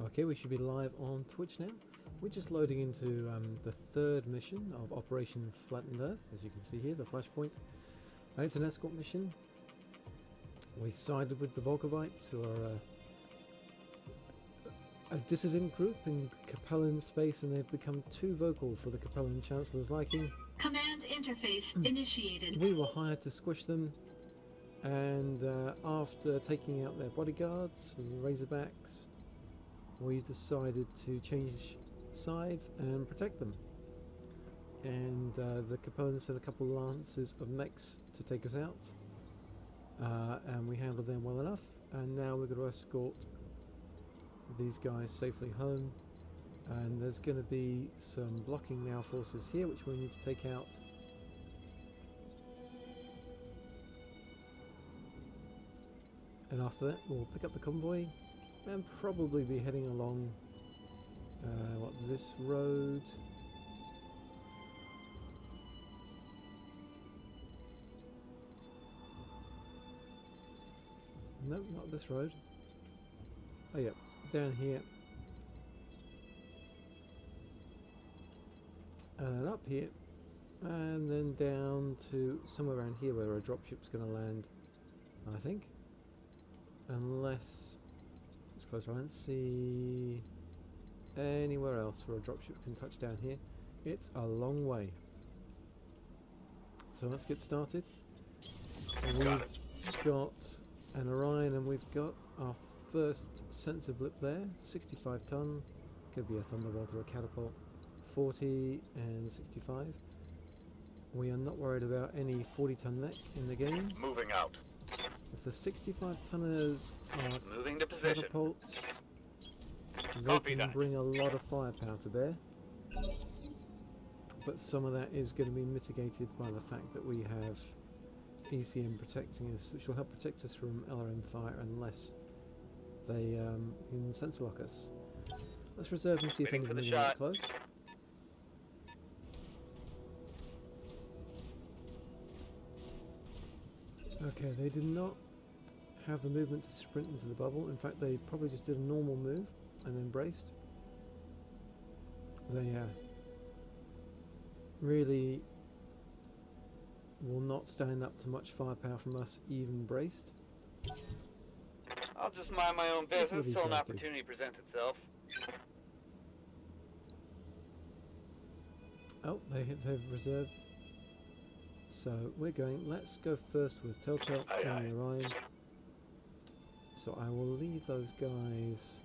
Okay, we should be live on Twitch now. We're just loading into the third mission of Operation Flattened Earth, as you can see here, the flashpoint. It's an escort mission. We sided with the Volkovites, who are a dissident group in Capellan space, and they've become too vocal for the Capellan Chancellor's liking. Command interface initiated. We were hired to squish them, and after taking out their bodyguards, the Razorbacks, we decided to change sides and protect them. And the Capellans sent a couple of lances of mechs to take us out, and we handled them well enough, and now we're going to escort these guys safely home. And there's going to be some blocking now forces here which we need to take out. And after that we'll pick up the convoy and probably be heading along this road. No, not this road. Oh yeah, down here. And up here. And then down to somewhere around here where a dropship's going to land, I think. Unless it's close. I don't see anywhere else where a dropship can touch down here. It's a long way. So let's get started. We've got an Orion and we've got our first sensor blip there. 65 ton. Could be a Thunderbolt or a catapult. 40 and 65. We are not worried about any 40 ton mech in the game. Moving out. If the 65 tonners are Moving to position. catapults, they Copy can that. bring a lot of firepower to bear. But some of that is going to be mitigated by the fact that we have ECM protecting us, which will help protect us from LRM fire unless they can sensor lock us. Let's reserve and see if Waiting for anything the really shot. close. Okay, they did not have the movement to sprint into the bubble. In fact, they probably just did a normal move and then braced. They really will not stand up to much firepower from us, even braced. I'll just mind my own That's what business these till an guys do. opportunity presents itself. Oh, they've reserved. So we're going, let's go first with Telltale Aye, and aye. the Orion. So I will leave those guys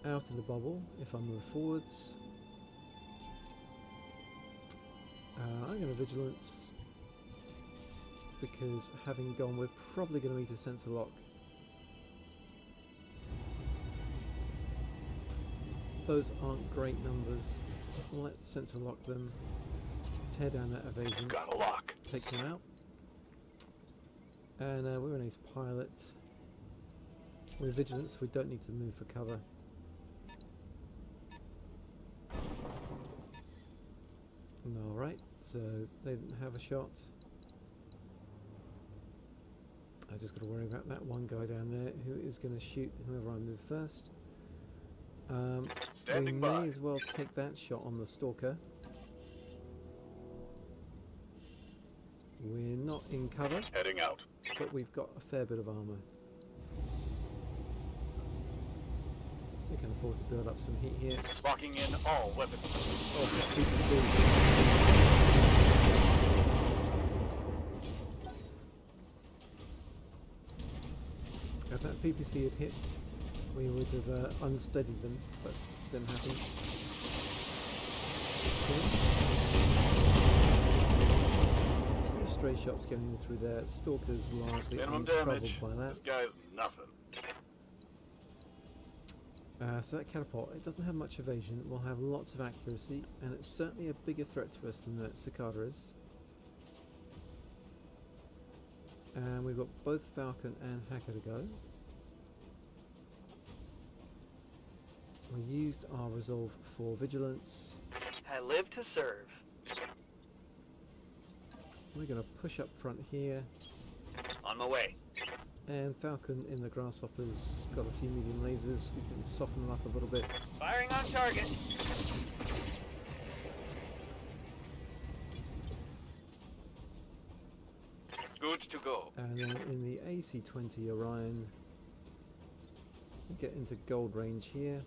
out of the bubble if I move forwards. I'm going to Vigilance because having gone, we're probably going to need a sensor lock. Those aren't great numbers. Let's sensor lock them. Tear down that evasion, Got a lock. take them out. And we're an ace pilot. With Vigilance, we don't need to move for cover. Alright, so they didn't have a shot. I just got to worry about that one guy down there who is going to shoot whoever I move first. We Standing may by. as well take that shot on the Stalker. We're not in cover, Heading out. but we've got a fair bit of armour. We can afford to build up some heat here. Locking in all weapons. Oh, PPC. If that PPC had hit, we would have unsteadied them, but didn't happen. A few stray shots getting through there. Stalker's largely Minimum untroubled damage. by that. This guy's nothing. So that catapult, it doesn't have much evasion, it will have lots of accuracy, and it's certainly a bigger threat to us than that Cicada is. And we've got both Falcon and Hacker to go. We used our resolve for Vigilance. I live to serve. We're going to push up front here. On my way. And Falcon in the Grasshopper's got a few medium lasers. We can soften them up a little bit. Firing on target. Good to go. And then in the AC-20 Orion, we get into gold range here.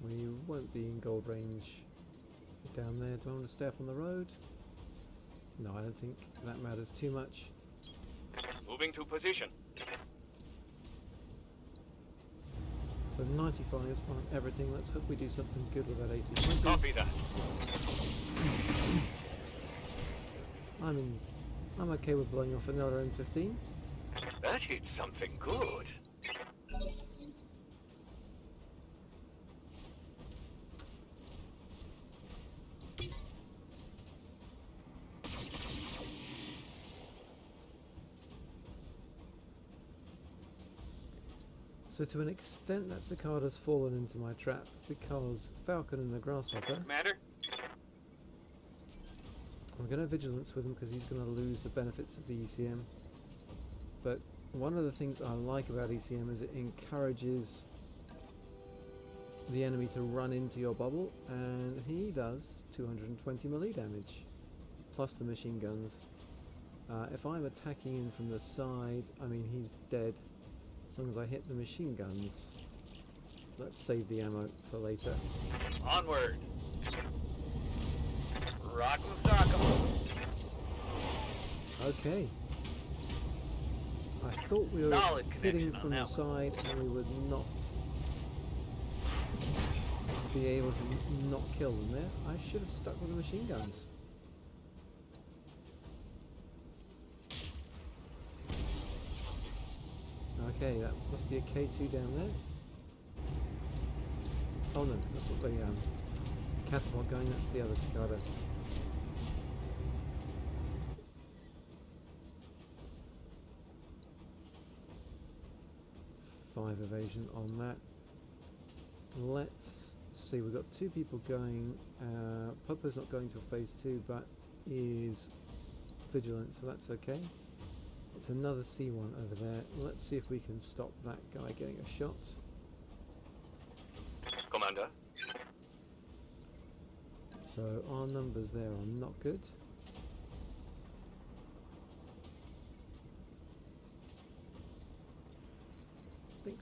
We won't be in gold range down there. Do I want to stay up on the road? No, I don't think that matters too much. Moving to position. So 95s on everything. Let's hope we do something good with that AC-20. Copy that. I'm okay with blowing off another M15. That hit something good. So to an extent that Cicada's fallen into my trap because Falcon and the Grasshopper, Matter? I'm going to vigilance with him because he's going to lose the benefits of the ECM. But one of the things I like about ECM is it encourages the enemy to run into your bubble, and he does 220 melee damage plus the machine guns. If I'm attacking in from the side, I mean he's dead as long as I hit the machine guns. Let's save the ammo for later. Onward. Rock'em sock'em. Okay. I thought we were Solid hitting connection from on the that side and we would not be able to not kill them there. I should have stuck with the machine guns. Okay, that must be a K2 down there. Oh no, that's not the catapult going, that's the other Cicada. Five evasion on that. Let's see, we've got two people going. Popo's not going till phase 2, but is vigilant, so that's okay. It's another C1 over there. Let's see if we can stop that guy getting a shot. Commander. So our numbers there are not good. I think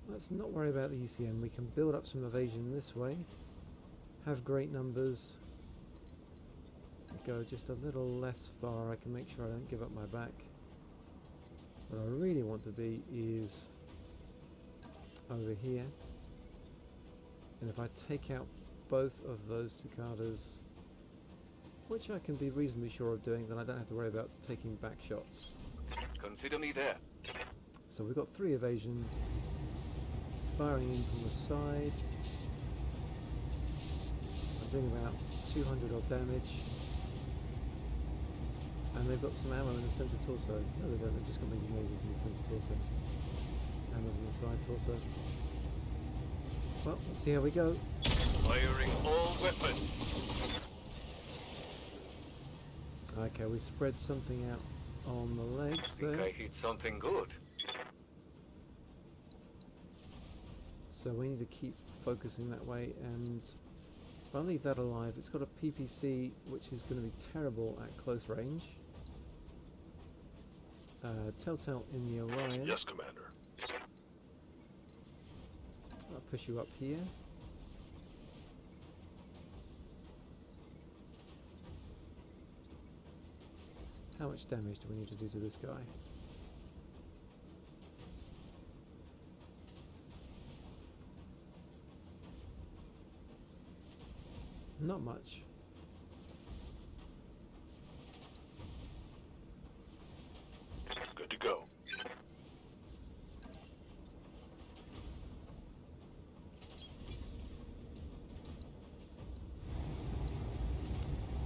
let's not worry about the ECM. We can build up some evasion this way. Have great numbers. Go just a little less far. I can make sure I don't give up my back. What I really want to be is over here. And if I take out both of those Cicadas, which I can be reasonably sure of doing, then I don't have to worry about taking back shots. Consider me there. So we've got 3 evasion, firing in from the side. I'm doing about 200 odd damage. And they've got some ammo in the centre torso. No they don't, they've just got medium lasers in the centre torso. Ammo's in the side torso. Well, let's see how we go. Firing all weapons. Okay, we spread something out on the legs Think there. I hit something good. So we need to keep focusing that way, and if I leave that alive, it's got a PPC which is going to be terrible at close range. Telltale in the Orion. Yes, Commander. I'll push you up here. How much damage do we need to do to this guy? Not much. Good to go.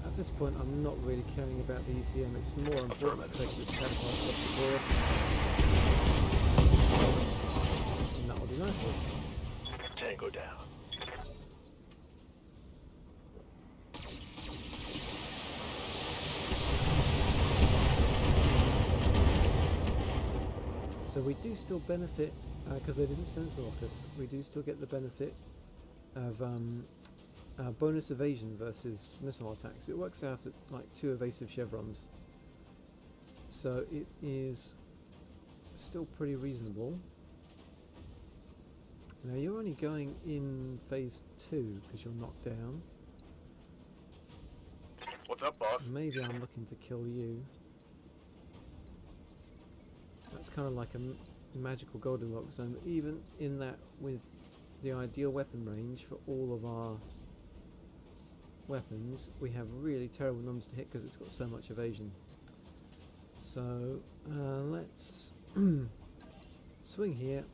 At this point, I'm not really caring about the ECM. It's more important to take this catapult off the board. And that will do nicely. Tango down. So we do still benefit, because they didn't sensor lock us, we do still get the benefit of bonus evasion versus missile attacks. It works out at like 2 evasive chevrons. So it is still pretty reasonable. Now you're only going in phase 2 because you're knocked down. What's up, boss? Maybe I'm looking to kill you. That's kind of like a magical Goldilocks zone. Even in that, with the ideal weapon range for all of our weapons, we have really terrible numbers to hit because it's got so much evasion. So let's swing here.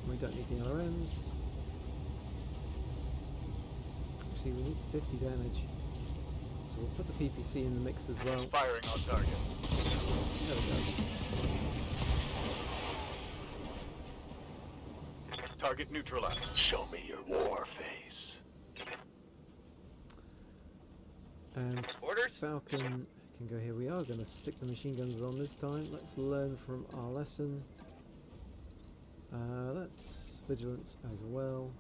We don't need the LRMs. Actually, we need 50 damage. So we'll put the PPC in the mix as well. Firing on target. There we go. Target neutralized. Show me your war face. And Orders? Falcon can go here. We are going to stick the machine guns on this time. Let's learn from our lesson. That's vigilance as well.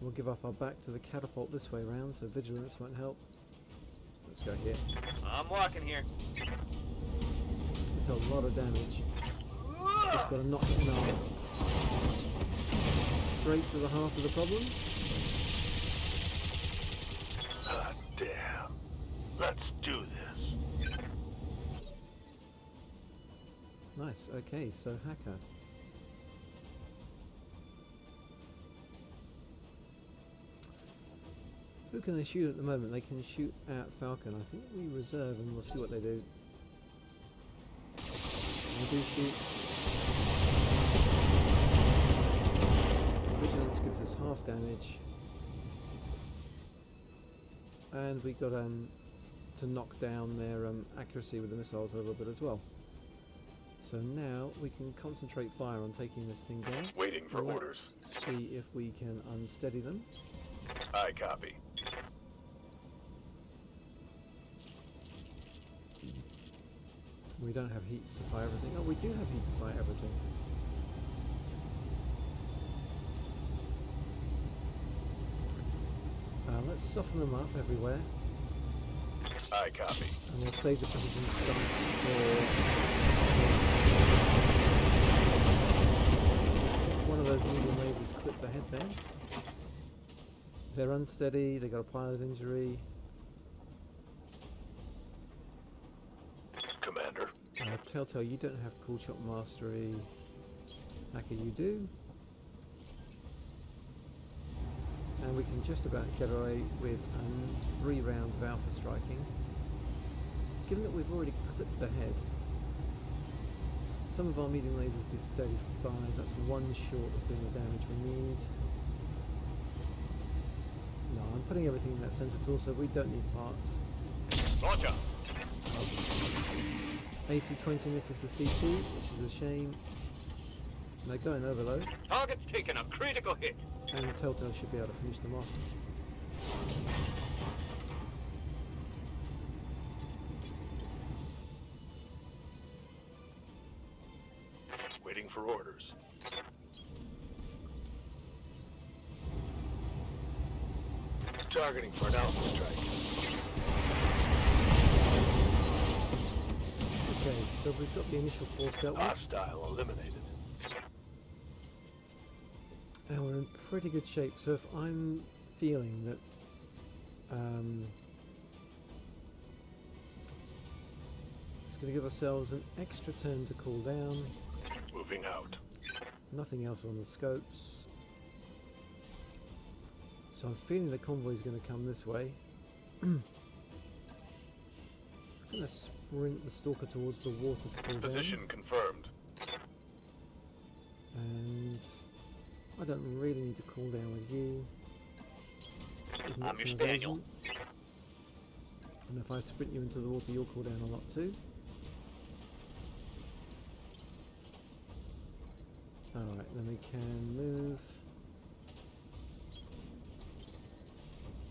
We'll give up our back to the catapult this way around, so vigilance won't help. Let's go here. I'm walking here. It's a lot of damage. Just got to knock it in armor. Straight to the heart of the problem. Ah, damn. Let's do this. Nice, okay, so Hacker. Who can they shoot at the moment? They can shoot at Falcon. I think we reserve and we'll see what they do. They do shoot. Vigilance gives us half damage. And we got to knock down their accuracy with the missiles a little bit as well. So now we can concentrate fire on taking this thing down. Waiting for Let's orders. see if we can unsteady them. I copy. We don't have heat to fire everything. Oh, we do have heat to fire everything. Let's soften them up everywhere. I copy. And we'll save the precision stuff for... I think one of those medium lasers clipped the head there. They're unsteady, they got a pilot injury. Commander. Telltale, you don't have cool shot mastery. Hacker, you do. And we can just about get away with 3 rounds of alpha striking. Given that we've already clipped the head, some of our medium lasers do 35, that's 1 short of doing the damage we need. No, I'm putting everything in that center tool, so we don't need parts. Launch up. AC-20 misses the C2, which is a shame. And they're going overload, Target's taking a critical hit. and Telltale should be able to finish them off. Waiting for orders. Targeting for an alpha strike. Okay, so we've got the initial force dealt with, Hostile eliminated. and we're in pretty good shape. So if I'm feeling that it's going to give ourselves an extra turn to cool down, Moving out. nothing else on the scopes. So I'm feeling the convoy is going to come this way. I'm going to sprint the Stalker towards the water to cool down. Position confirmed. And I don't really need to cool down with you. Even I'm it's your an Spaniel. evasion. And if I sprint you into the water, you'll cool down a lot too. Alright, then we can move.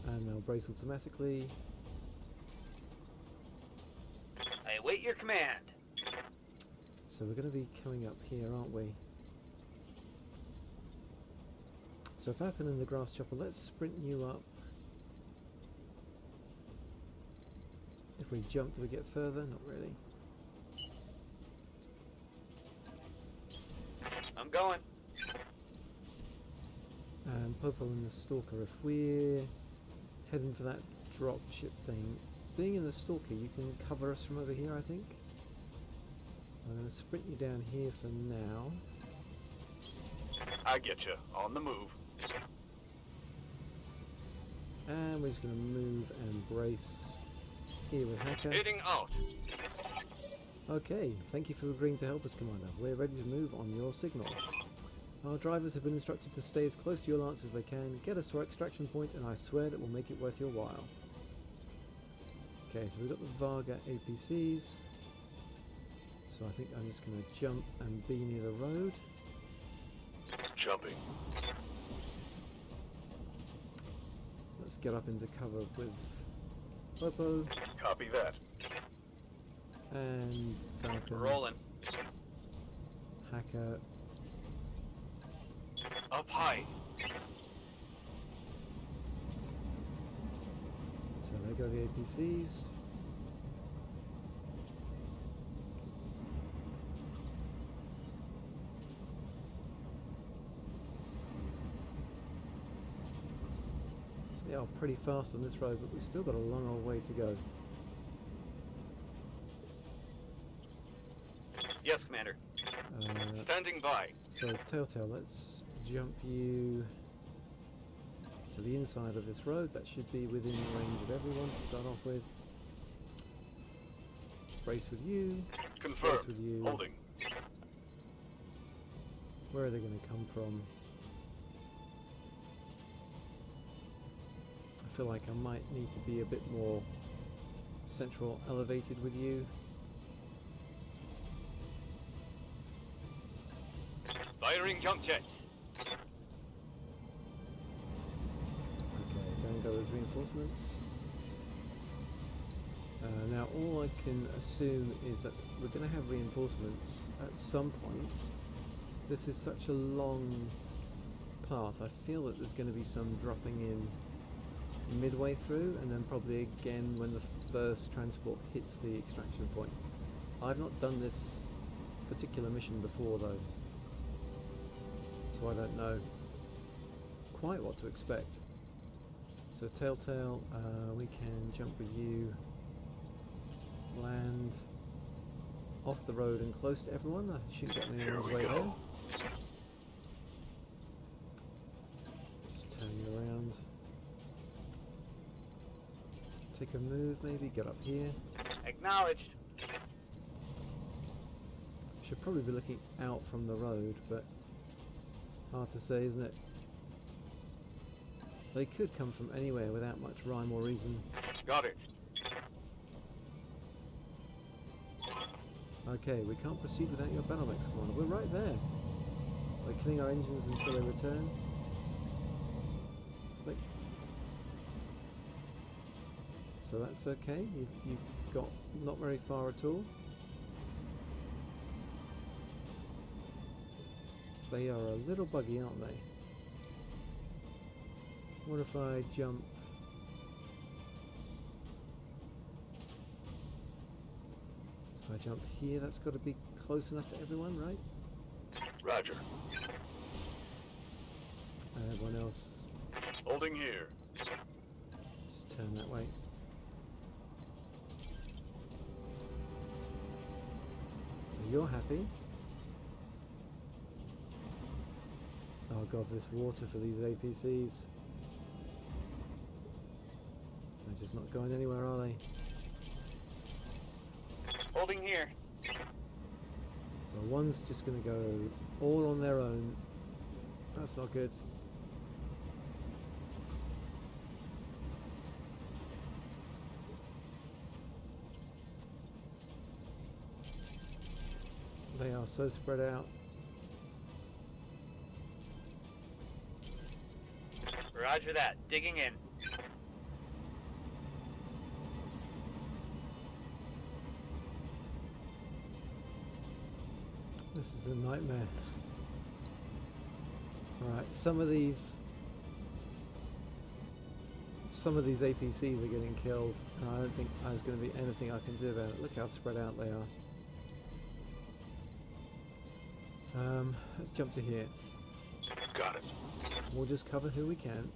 And they'll brace automatically. I await your command. So we're going to be coming up here, aren't we? So Falcon and the Grass Chopper, let's sprint you up. If we jump, do we get further? Not really. I'm going. And Popo and the Stalker, if we're heading for that drop ship thing, being in the Stalker, you can cover us from over here, I think. I'm going to sprint you down here for now. I get you. On the move. And we're just going to move and brace here with Hacker. Heading out. Okay, thank you for agreeing to help us, Commander. We're ready to move on your signal. Our drivers have been instructed to stay as close to your lance as they can, get us to our extraction point, and I swear that we'll make it worth your while. Okay, so we've got the Varga APCs. So I think I'm just going to jump and be near the road. Jumping. Let's get up into cover with Popo Copy that. and Falcon, Rolling. Hacker, Up high. so there go the APCs. They are pretty fast on this road, but we've still got a long old way to go. Yes, Commander. Standing by. So Telltale, let's jump you to the inside of this road. That should be within range of everyone to start off with. Brace with you. Brace Confirmed. with you. Holding. Where are they going to come from? I feel like I might need to be a bit more central elevated with you. Firing jump jet. Okay, down go those reinforcements. Now all I can assume is that we're going to have reinforcements at some point. This is such a long path. I feel that there's going to be some dropping in midway through, and then probably again when the first transport hits the extraction point. I've not done this particular mission before though, so I don't know quite what to expect. So Telltale, we can jump with you, land off the road and close to everyone. I shouldn't get anyone's way there. Just turn you around. Take a move, maybe get up here. Acknowledged. Should probably be looking out from the road, but hard to say, isn't it? They could come from anywhere without much rhyme or reason. Got it. Okay, we can't proceed without your Battletech, Commander. We're right there. We're killing our engines until they return. Like, so that's okay. You've got not very far at all. They are a little buggy, aren't they? What if I jump? If I jump here, that's got to be close enough to everyone, right? Roger. Everyone else, Holding here. just turn that way. So you're happy. Oh god, this water for these APCs. They're just not going anywhere, are they? Holding here. So one's just going to go all on their own. That's not good. They are so spread out. Roger that. Digging in. This is a nightmare. Alright, some of these APCs are getting killed, and I don't think there's going to be anything I can do about it. Look how spread out they are. Let's jump to here. Got it. We'll just cover who we can.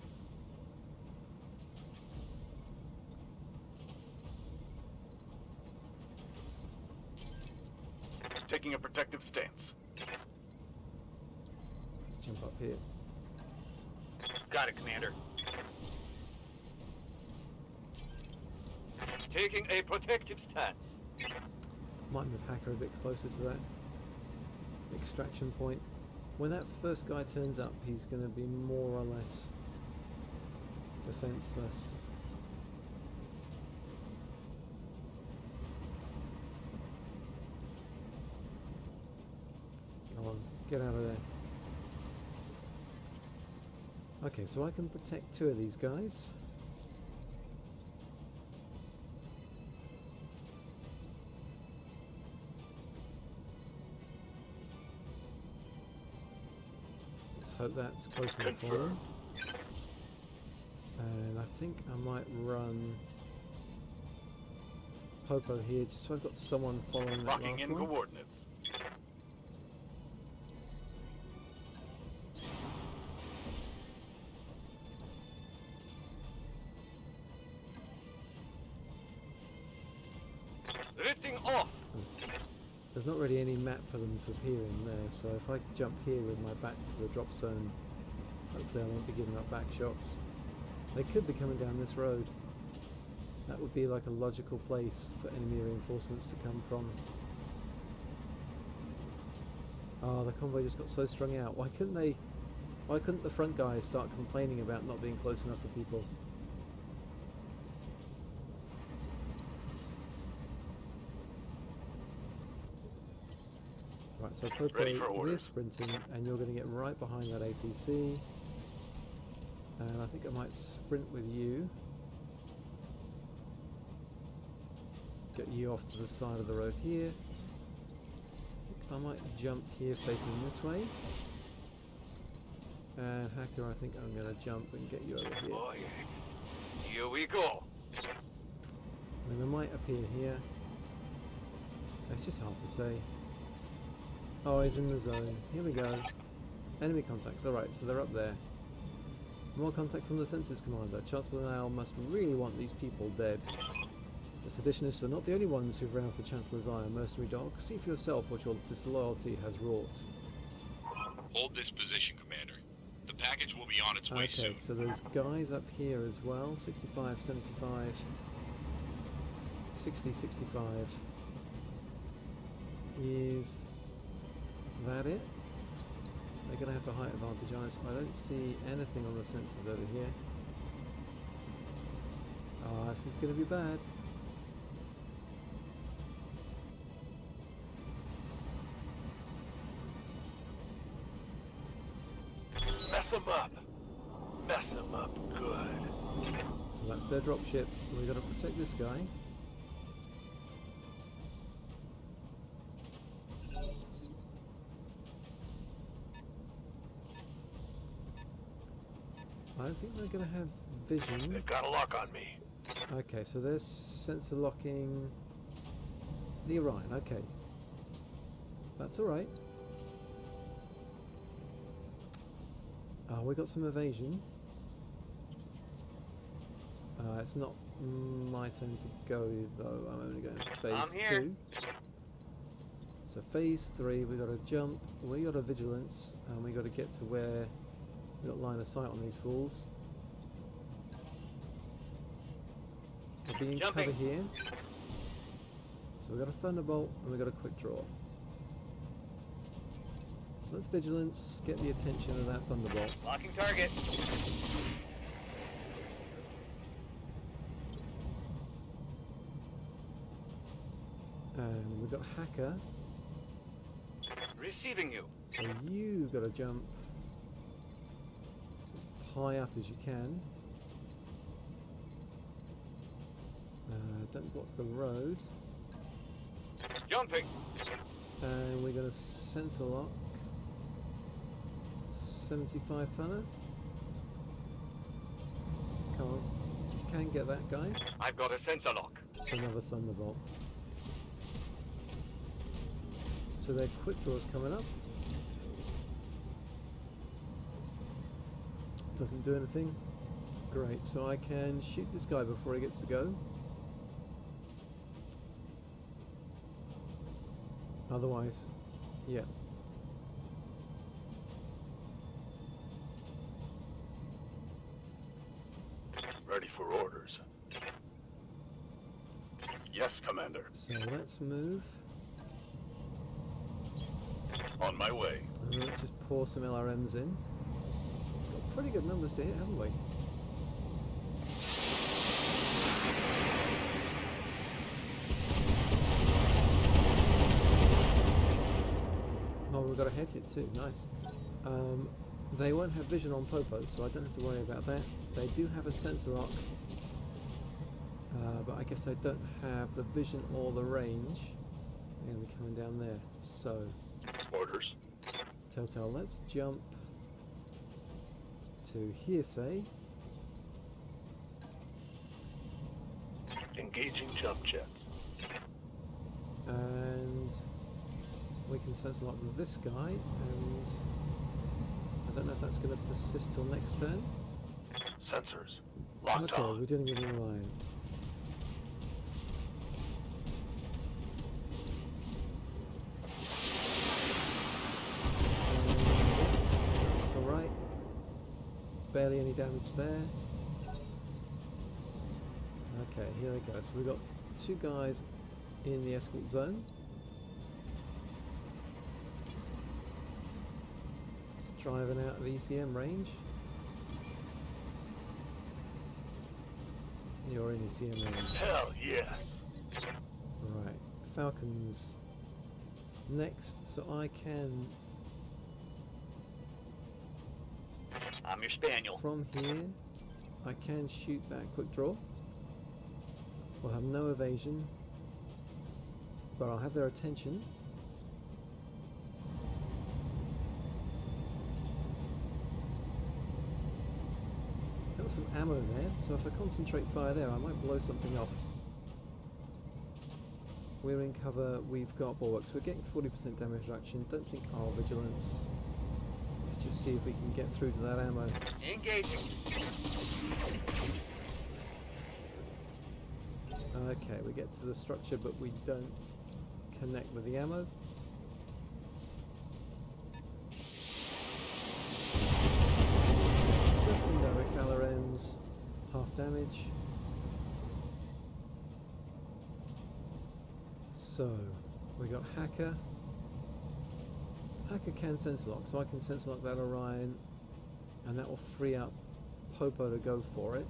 Taking a protective stance. Let's jump up here. Got it, Commander. Taking a protective stance. Might move Hacker a bit closer to that extraction point. When that first guy turns up, he's going to be more or less defenseless. Come on, get out of there. Okay, so I can protect two of these guys. Let's hope that's close enough for them. And I think I might run Popo here, just so I've got someone following that Locking last in one. coordinates. Lifting off. There's not really any map for them to appear in there, so if I jump here with my back to the drop zone, hopefully I won't be giving up back shots. They could be coming down this road. That would be like a logical place for enemy reinforcements to come from. Oh, the convoy just got so strung out. Why couldn't the front guys start complaining about not being close enough to people? Right, so Popo, we're sprinting, and you're going to get right behind that APC. And I think I might sprint with you. Get you off to the side of the road here. I might jump here facing this way. And Hacker, I think I'm going to jump and get you over here. Oh, here we go. And they might appear here. It's just hard to say. Oh, he's in the zone. Here we go. Enemy contacts. Alright, so they're up there. More contacts on the Census Commander. Chancellor Now must really want these people dead. The seditionists are not the only ones who've roused the Chancellor's ire, mercenary dog. See for yourself what your disloyalty has wrought. Hold this position, Commander. The package will be on its way soon. Okay, so there's guys up here as well. 65, 75, 60, 65. Is that it? They're going to have the height advantage on us. I don't see anything on the sensors over here. Ah, this is going to be bad. Mess them up. Mess them up good. So that's their dropship. We've got to protect this guy. I don't think they're going to have vision. They've got a lock on me. Okay, so there's sensor locking the Orion. Okay. That's alright. We got some evasion. It's not my turn to go though. I'm only going to phase I'm here. 2. So phase 3, we got to jump. We got a vigilance, and we got to get to where we got line of sight on these fools. We're being cover Jumping. here. So we got a thunderbolt and we got a quick draw. So let's vigilance, get the attention of that thunderbolt. Locking target. And we've got hacker. Receiving you. So you got to jump as high up as you can. Don't block the road. Jumping. And we're going to sensor lock 75 tonner. Come on, can get that guy. I've got a sensor lock. It's another thunderbolt. So their quick draw's coming up. Doesn't do anything. Great, so I can shoot this guy before he gets to go. Otherwise, yeah. Ready for orders. Yes, Commander. So let's move. On my way. And let's just pour some LRMs in. Got pretty good numbers to hit, haven't we? Oh, we've got a head hit too. Nice. They won't have vision on Popo, so I don't have to worry about that. They do have a sensor lock, but I guess they don't have the vision or the range. They're going to be coming down there. So, Orders. Telltale, let's jump to hearsay. Engaging jump jets. And we can sensor lock this guy, and I don't know if that's going to persist till next turn. Sensors. Locked Okay, on. we're dealing with an Orion. That's alright. Barely any damage there. Okay, here they go. So we've got two guys in the escort zone. Just driving out of ECM range. You're in ECM range. Hell yes. Right, Falcons next, so I can, I'm your spaniel. from here, I can shoot that quick draw. We'll have no evasion, but I'll have their attention. Got some ammo there, so if I concentrate fire there, I might blow something off. We're in cover, we've got bulwarks, we're getting 40% damage reduction, don't think our vigilance. Let's just see if we can get through to that ammo. Engaging. Okay, we get to the structure, but we don't connect with the ammo. Just indirect LRMs, half damage. So, we got Hacker. Hacker can sensor lock, so I can sensor lock that Orion, and that will free up Popo to go for it.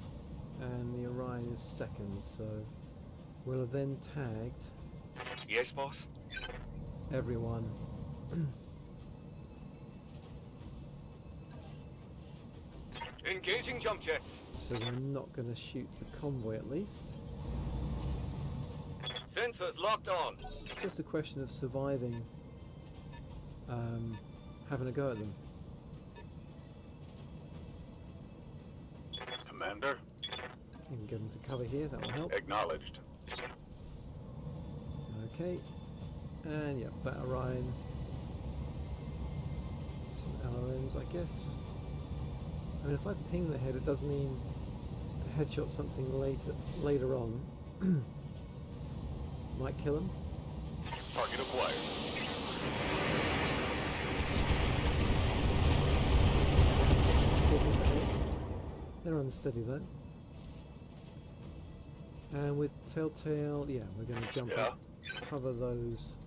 And the Orion is second, so we'll have then tagged Yes, boss. everyone. Engaging jump jet. So we're not going to shoot the convoy at least. Sensors locked on. It's just a question of surviving, having a go at them. Commander. You can get them to cover here, that will help. Acknowledged. Okay, and yeah, that Orion. Some LRMs, I guess. I mean, if I ping the head, it does mean a headshot something later on. Might kill him. Target acquired. Good hit the head. They're unsteady though. And with Telltale, yeah, we're going to jump up, cover those.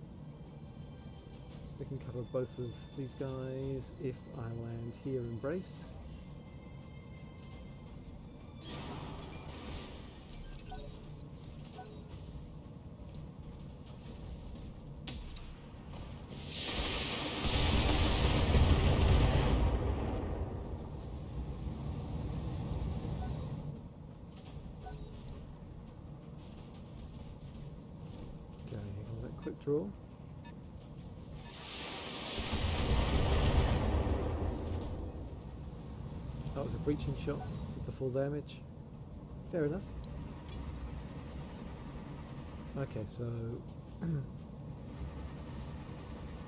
We can cover both of these guys if I land here in brace. Okay, here comes that quick draw. That was a breaching shot, did the full damage. Fair enough. Okay, so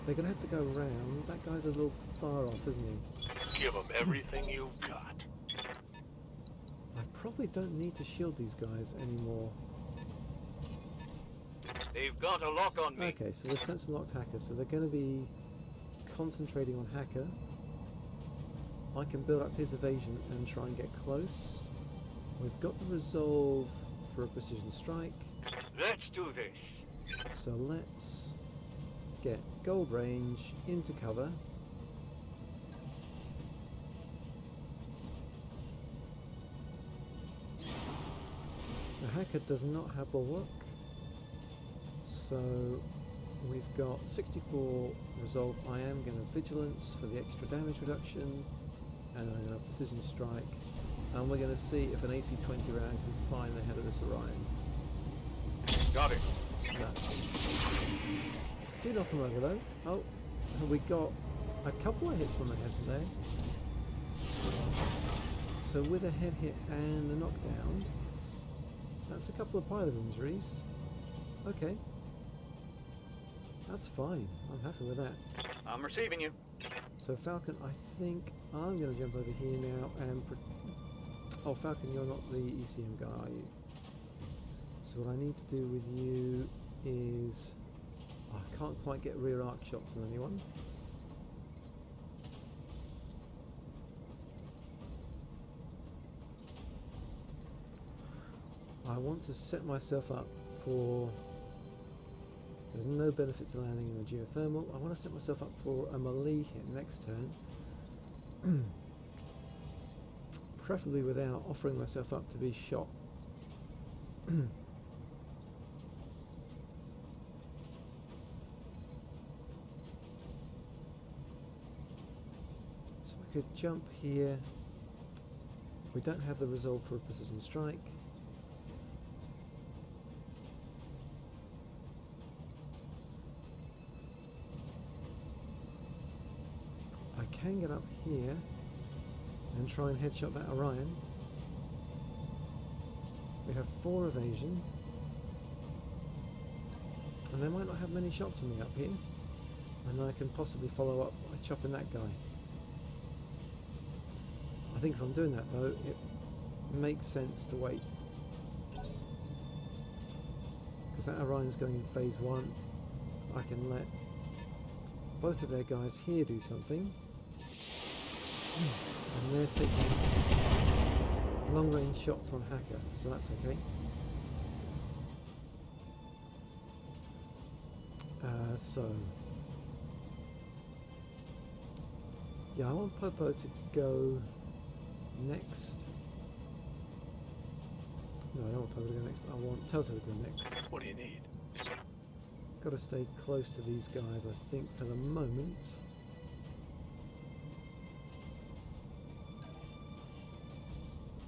they're going to have to go around. That guy's a little far off, isn't he? Give them everything you've got. I probably don't need to shield these guys anymore. They've got a lock on me. Okay, so they're sensor locked hacker, so they're going to be concentrating on hacker. I can build up his evasion and try and get close. We've got the resolve for a precision strike. Let's do this. So let's get gold range into cover. The hacker does not have bulwark, so we've got 64 resolve. I am going to vigilance for the extra damage reduction, and I'm going to precision strike, and we're going to see if an AC-20 round can find the head of this Orion. Got it. No. Do knock him over though. Oh, and we got a couple of hits on the head there. So with a head hit and a knockdown, that's a couple of pilot injuries. Okay. That's fine. I'm happy with that. I'm receiving you. So Falcon, I think I'm going to jump over here now and... Oh, Falcon, you're not the ECM guy, are you? So what I need to do with you is... Oh, I can't quite get rear arc shots on anyone. I want to set myself up for... There's no benefit to landing in the geothermal. I want to set myself up for a melee hit next turn. Preferably without offering myself up to be shot. So we could jump here. We don't have the resolve for a precision strike. I can get up here and try and headshot that Orion. We have 4 evasion, and they might not have many shots on me up here, and I can possibly follow up by chopping that guy. I think if I'm doing that though, it makes sense to wait, because that Orion's going in phase 1. I can let both of their guys here do something, and they're taking long range shots on hacker, so that's okay. So yeah, I want Popo to go next. No, I don't want Popo to go next. I want Toto to go next. What do you need? Got to stay close to these guys, I think, for the moment.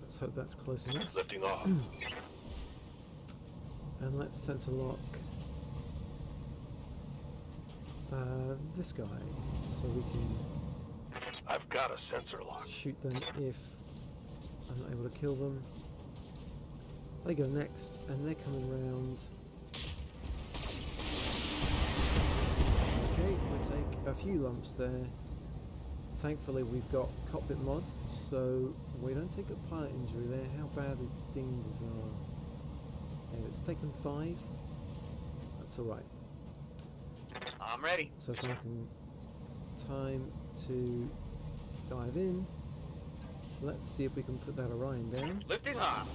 Let's hope that's close enough. Lifting off. And let's sensor lock this guy, so we can I've got a sensor lock. shoot them if I'm not able to kill them. They go next, and they're coming round. Okay, we take a few lumps there. Thankfully we've got cockpit mod, so we don't take a pilot injury there. How badly dinged is our... Yeah, it's taken 5. That's alright. I'm ready. So Falcon, time to dive in. Let's see if we can put that Orion down. Lifting off.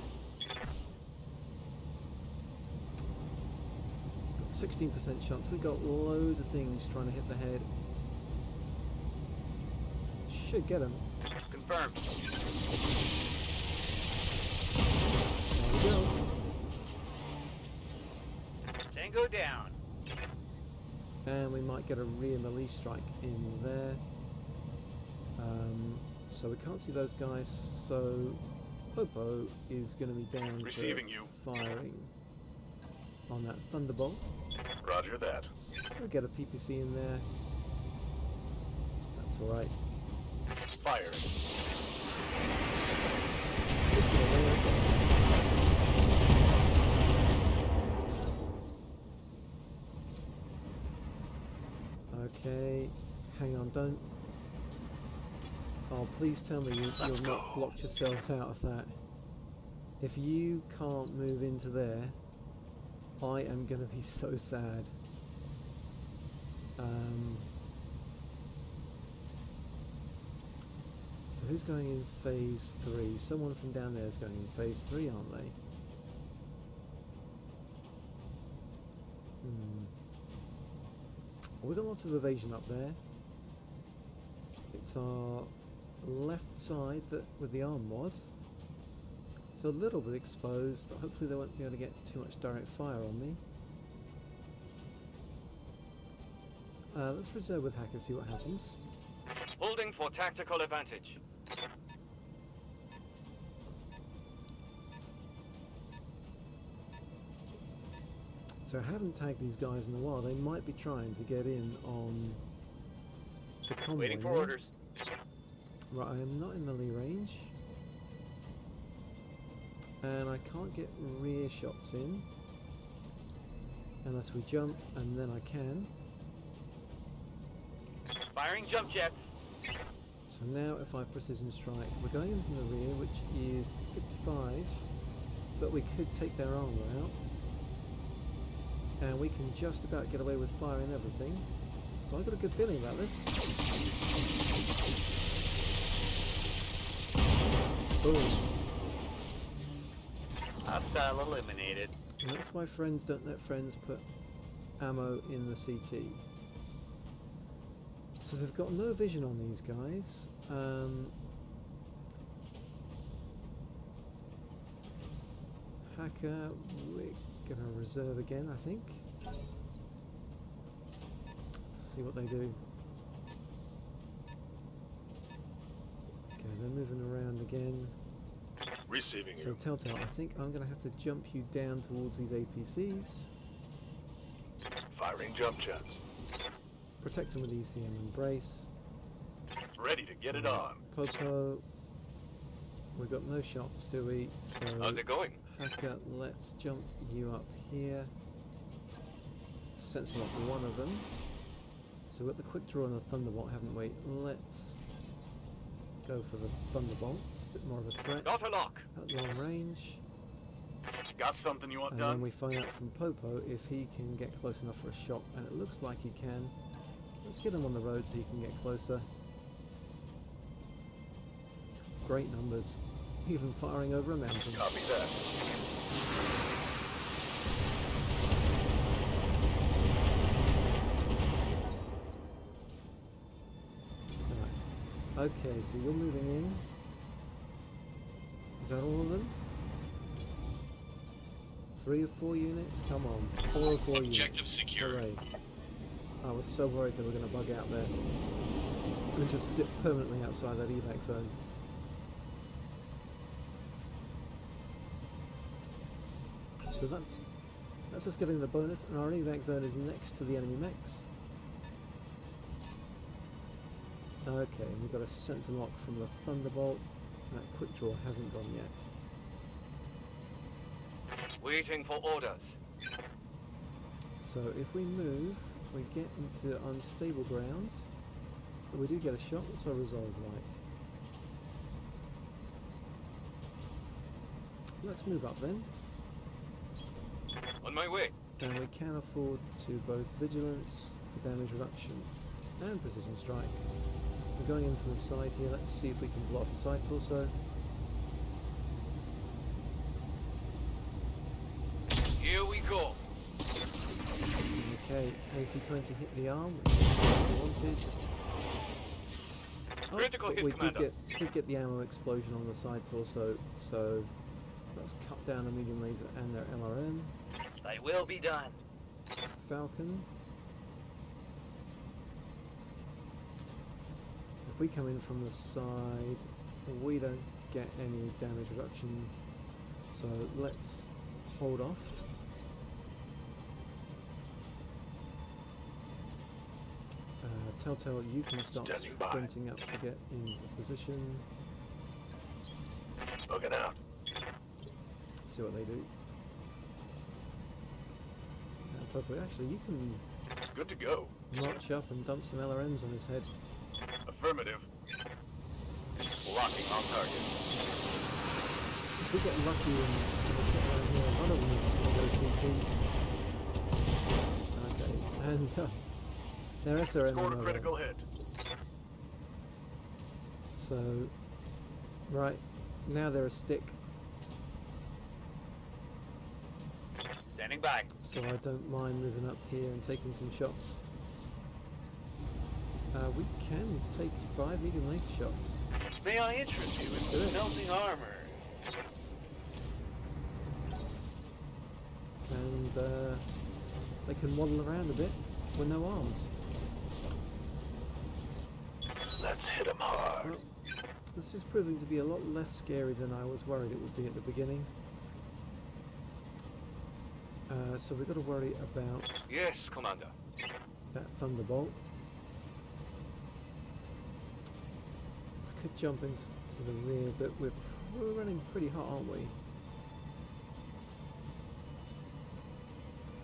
Got 16% chance. We got loads of things trying to hit the head. Should get him. Confirmed. There we go. Tango down. And we might get a rear melee strike in there. So we can't see those guys, so Popo is going to be down Receiving to you. firing on that Thunderbolt. Roger that. We'll get a PPC in there. That's alright. Firing. Just go there. Okay, hang on, don't. Oh, please tell me you'll not blocked yourselves out of that. If you can't move into there, I am going to be so sad. So who's going in phase 3? Someone from down there is going in phase 3, aren't they? We've got lots of evasion up there. It's our left side that with the arm mod. It's a little bit exposed, but hopefully they won't be able to get too much direct fire on me. Let's reserve with Hacker, see what happens. Holding for tactical advantage. So I haven't tagged these guys in a while. They might be trying to get in on the convoy. Waiting for now. orders. Right, I am not in melee range. And I can't get rear shots in. Unless we jump, and then I can. Firing jump jets. So now if I precision strike, we're going in from the rear, which is 55. But we could take their armor out. And we can just about get away with fire and everything. So I've got a good feeling about this. Boom. Hostile eliminated. And that's why friends don't let friends put ammo in the CT. So they've got no vision on these guys. Hacker, we're gonna reserve again, I think. Let's see what they do. Okay, they're moving around again. Receiving So you. Telltale, I think I'm gonna have to jump you down towards these APCs. Firing jump jets. Protect them with ECM Embrace. Ready to get it on. Popo. We've got no shots, do we? So How's it going? Hacker, let's jump you up here. Sense lock one of them. So we've got the quick draw and the Thunderbolt, haven't we? Let's go for the Thunderbolt. It's a bit more of a threat Got a lock. at long range. Got something you want And then done? we find out from Popo if he can get close enough for a shot, and it looks like he can. Let's get him on the road so he can get closer. Great numbers, even firing over a mountain. Copy that. Right. Okay, so you're moving in. Is that all of them? 3 or 4 units? Come on, 4 or 4 units. Objective secured. Hooray. I was so worried they were going to bug out there and just sit permanently outside that evac zone. So that's us getting the bonus, and our evac zone is next to the enemy mechs. Okay, and we've got a sensor lock from the Thunderbolt. That quick draw hasn't gone yet. Waiting for orders. So if we move, we get into unstable ground, but we do get a shot. What's our resolve like? Let's move up then, On my way. and we can afford to both vigilance for damage reduction and precision strike. We're going in from the side here. Let's see if we can blow off a side torso. Here we go. Okay, AC-20 hit the arm, which is what we wanted. Critical but hit, we Commander. did get the ammo explosion on the side torso, so let's cut down a medium laser and their LRM. They will be done. Falcon. If we come in from the side, we don't get any damage reduction, so let's hold off. Telltale, you can start Standing by. sprinting up to get into position. Looking out. See what they do. And Popo, actually, you can Good to go. notch up and dump some LRMs on his head. Affirmative. Locking on target. If we get lucky and we get around here, one of them is just going to go CT. Okay, and they're SRM Scored a mobile. critical hit. So, right, now they're a stick, Standing by. so I don't mind moving up here and taking some shots. We can take 5 medium laser shots. May I interest you Let's do in it. smelting armor? And they can waddle around a bit with no arms. Let's hit him hard. Well, this is proving to be a lot less scary than I was worried it would be at the beginning. So we've got to worry about Yes, Commander. that Thunderbolt. I could jump into the rear, but we're running pretty hot, aren't we?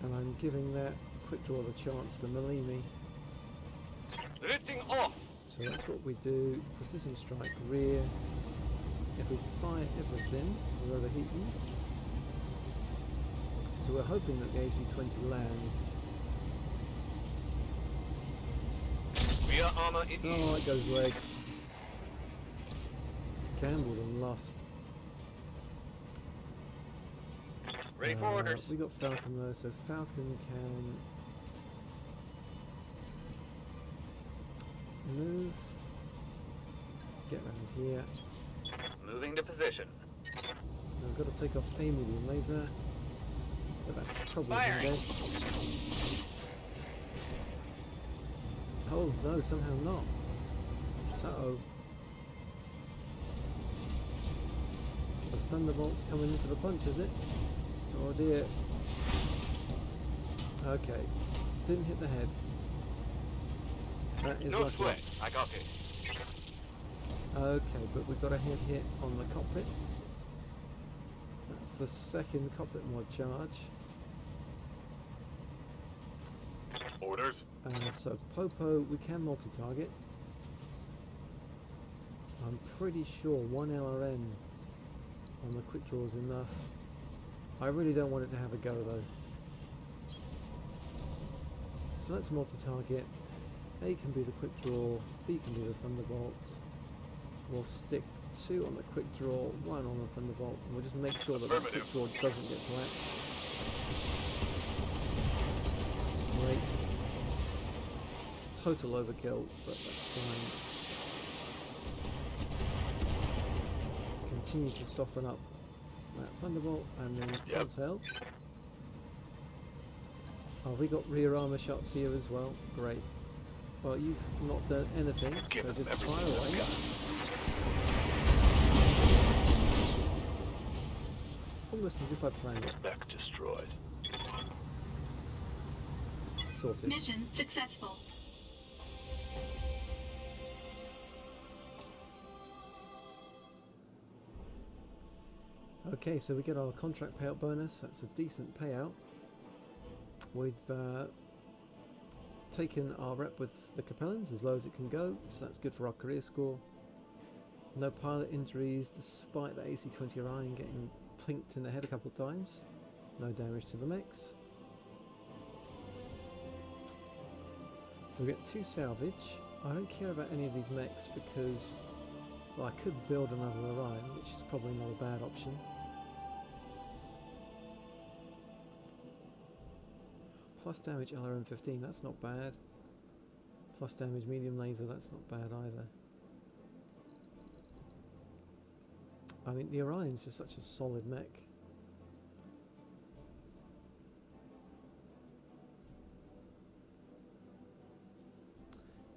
And I'm giving that quick draw the chance to melee me. Lifting off. So that's what we do. Precision strike rear. If we fire everything, we're overheating. So we're hoping that the AC-20 lands. Rear armor in Oh, it goes leg. Gambled and lost. Ready for orders. We got Falcon though, so Falcon can move. Get around here. Moving to position. Now I've got to take off a medium laser. But that's probably Firing. dead. Oh no, somehow not. Uh-oh. The Thunderbolt's coming in for the punch, is it? Oh dear. Okay. Didn't hit the head. That is No lucky. sweat. I got it. Okay, but we've got a head hit on the cockpit. That's the second cockpit mod charge. Orders. So Popo, we can multi-target. I'm pretty sure one LRM on the quick draw is enough. I really don't want it to have a go though. So let's multi-target. A can be the quick draw, B can be the Thunderbolt. We'll stick 2 on the quick draw, 1 on the Thunderbolt, and we'll just make sure that the quick draw doesn't get to act. Great. Total overkill, but that's fine. Continue to soften up that Thunderbolt and then Telltale. Oh, we got rear armor shots here as well. Great. Well, you've not done anything, so just fire away. Almost as if I planned it. Mech destroyed. Sorted. Mission successful. Okay, so we get our contract payout bonus. That's a decent payout. We've taken our rep with the Capellans as low as it can go, so that's good for our career score. No pilot injuries despite the AC-20 Orion getting plinked in the head a couple of times. No damage to the mechs. So we get 2 salvage. I don't care about any of these mechs because, well, I could build another Orion, which is probably not a bad option. Plus damage LRM-15, that's not bad. Plus damage medium laser, that's not bad either. I mean, the Orion's just such a solid mech.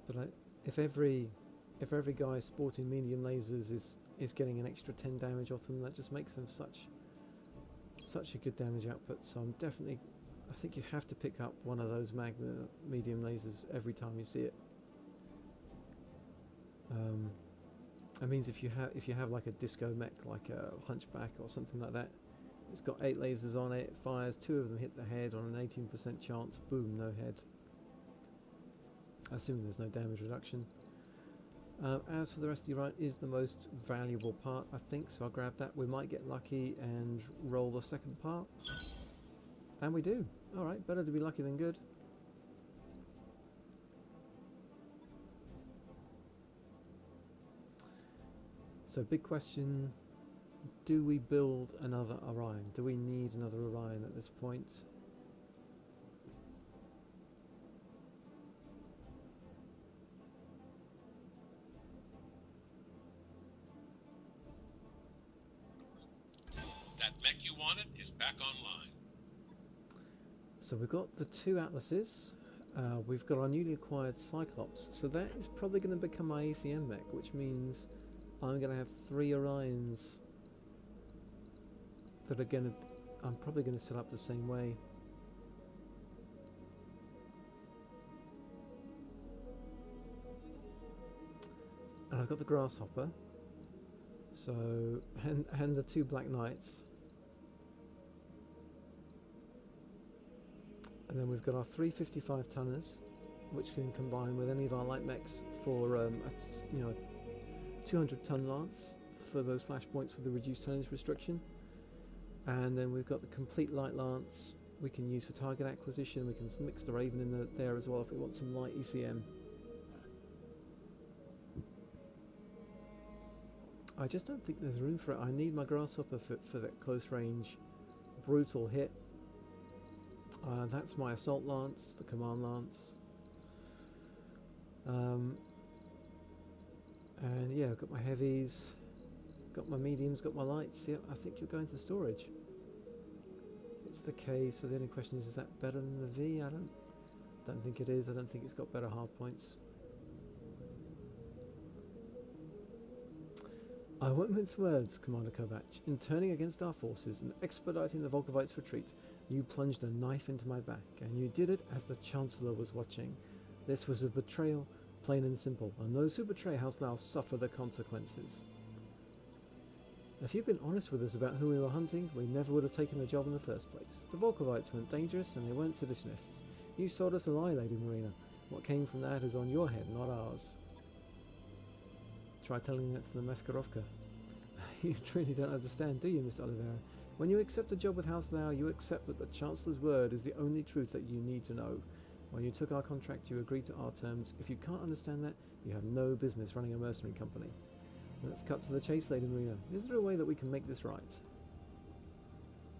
But if every guy sporting medium lasers is getting an extra 10 damage off them, that just makes them such a good damage output. So I'm definitely, I think you have to pick up one of those Magna medium lasers every time you see it. That means if you have like a disco mech, like a Hunchback or something like that, it's got 8 lasers on it, fires, 2 of them hit the head on an 18% chance, boom, no head. Assuming there's no damage reduction. As for the rest of the right is the most valuable part, I think, so I'll grab that. We might get lucky and roll the second part. And we do. Alright, better to be lucky than good. So big question, do we build another Orion? Do we need another Orion at this point? That mech you wanted is back online. So we've got the 2 Atlases, we've got our newly acquired Cyclops, so that is probably going to become my ACM mech, which means I'm going to have 3 Orions that are going to, I'm probably going to set up the same way. And I've got the Grasshopper, so, and the 2 Black Knights. And then we've got our 3 55 tonners, which can combine with any of our light mechs for a 200 ton lance for those flashpoints with the reduced tonnage restriction. And then we've got the complete light lance we can use for target acquisition. We can mix the Raven in there as well if we want some light ECM. I just don't think there's room for it. I need my Grasshopper for that close range brutal hit. That's my assault lance, the command lance. And yeah, I've got my heavies, got my mediums, got my lights. Yep, I think you're going to storage. It's the K, so the only question is that better than the V? I don't think it is. I don't think it's got better hard points. I won't mince words, Commander Kovac. In turning against our forces and expediting the Volkovites' retreat, you plunged a knife into my back, and you did it as the Chancellor was watching. This was a betrayal, plain and simple, and those who betray House Lao suffer the consequences. If you'd been honest with us about who we were hunting, we never would have taken the job in the first place. The Volkovites weren't dangerous, and they weren't seditionists. You sold us a lie, Lady Marina. What came from that is on your head, not ours. Try telling that to the Maskarovka. You truly don't understand, do you, Mr. Oliveira? When you accept a job with House Lao, you accept that the Chancellor's word is the only truth that you need to know. When you took our contract, you agreed to our terms. If you can't understand that, you have no business running a mercenary company. Let's cut to the chase, Lady Marina. Is there a way that we can make this right?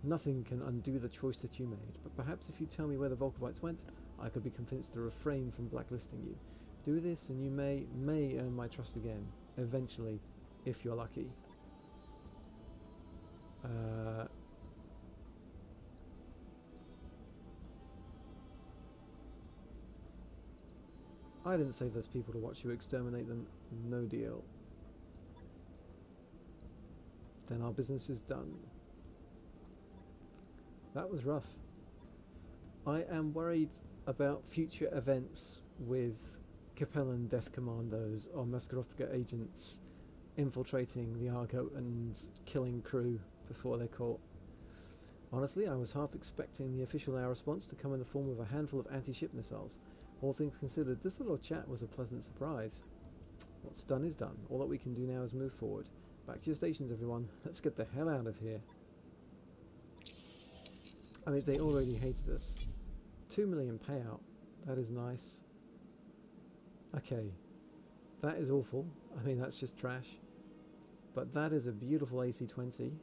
Nothing can undo the choice that you made, but perhaps if you tell me where the Volkovites went, I could be convinced to refrain from blacklisting you. Do this and you may earn my trust again, eventually, if you're lucky. I didn't save those people to watch you exterminate them. No deal. Then our business is done. That was rough. I am worried about future events with Capellan Death Commandos or Maskarovka agents infiltrating the Argo and killing crew before they're caught. Honestly, I was half expecting the official air response to come in the form of a handful of anti-ship missiles. All things considered, this little chat was a pleasant surprise. What's done is done. All that we can do now is move forward. Back to your stations, everyone. Let's get the hell out of here. I mean, they already hated us. 2 million payout. That is nice. Okay. That is awful. I mean, that's just trash. But that is a beautiful AC-20.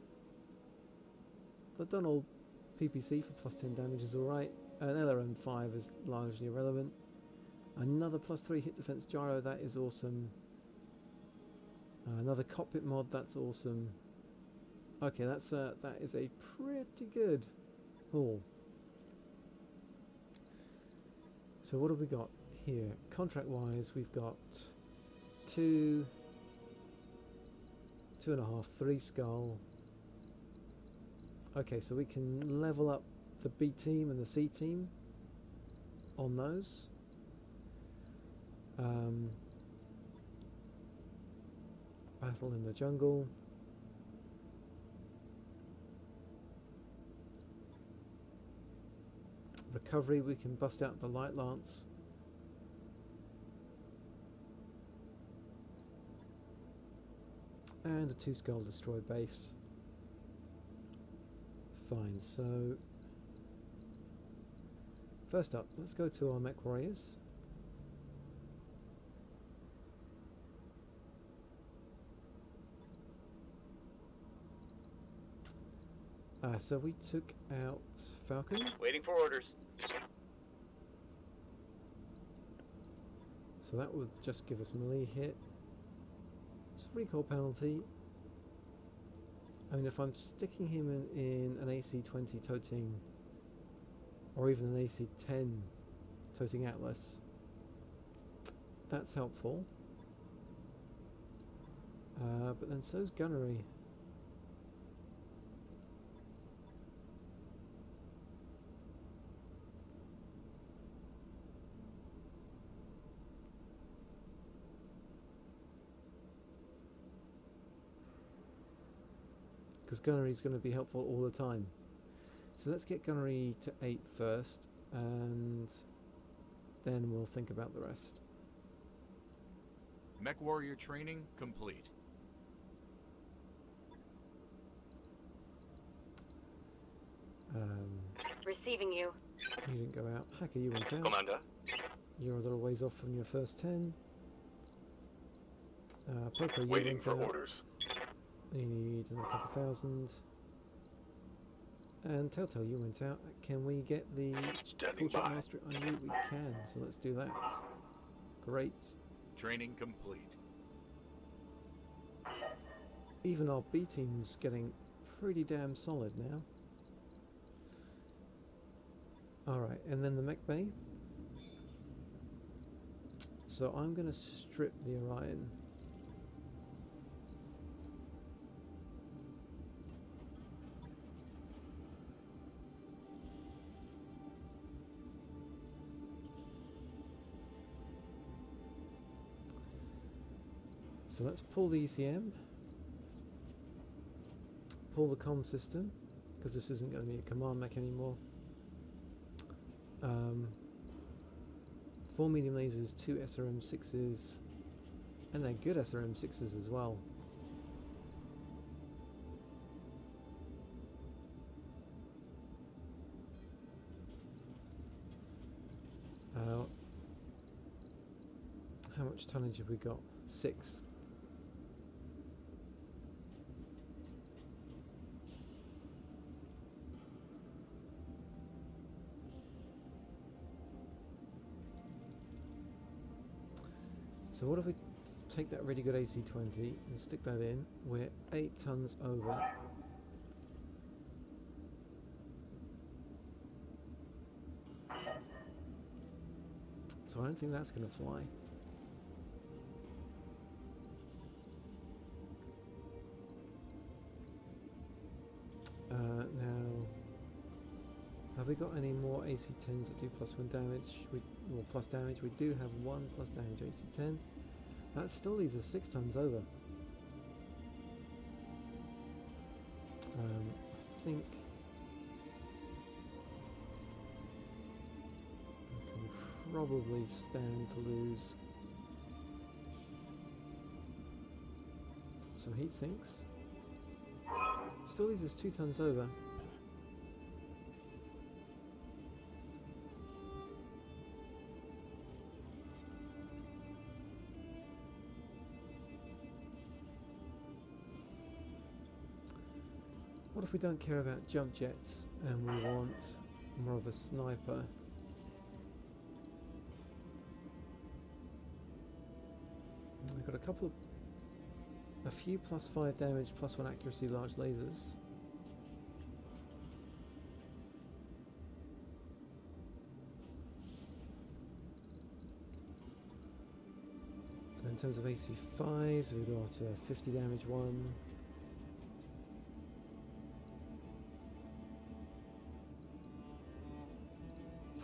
The Donald PPC for plus 10 damage is alright. An LRM-5 is largely irrelevant. Another plus 3 hit defense gyro, that is awesome. Another cockpit mod, that's awesome. Okay, that is a pretty good haul. So what have we got here? Contract-wise, we've got 2.5, 3 skull. Okay, so we can level up the B team and the C team on those. battle in the jungle. Recovery, we can bust out the light lance. And a 2 skull destroy base. Fine, so first up, let's go to our mech warriors. So we took out Falcon. Waiting for orders. So that would just give us melee hit. It's recall penalty. I mean, if I'm sticking him in an AC-20 toting, or even an AC-10 toting Atlas, that's helpful. But then so's gunnery. Because gunnery is going to be helpful all the time. So let's get gunnery to 8 first, and then we'll think about the rest. Mech warrior training complete. Receiving you. You didn't go out. Hacker, you went out. Commander. You're a little ways off from your first 10. Popo, you Waiting went for out. orders. You need another couple thousand. And Telltale, you went out. Can we get the Standing Cool Shot by. Mastery on you? We can, so let's do that. Great. Training complete. Even our B team's getting pretty damn solid now. Alright, and then the mech bay. So I'm going to strip the Orion. So let's pull the ECM, pull the comm system, because this isn't going to be a command mech anymore. 4 medium lasers, 2 SRM6s, and they're good SRM6s as well. How much tonnage have we got? 6. So what if we take that really good AC-20 and stick that in? We're 8 tons over. So I don't think that's going to fly. Now, have we got any more AC-10s that do +1 damage? Or plus damage? We do have 1 plus damage AC-10. That still leaves us 6 tons over. I think I can probably stand to lose some heat sinks. Still leaves us 2 tons over. What if we don't care about jump jets and we want more of a sniper? I've got a few +5 damage, +1 accuracy large lasers. In terms of AC5, we've got a 50 damage one.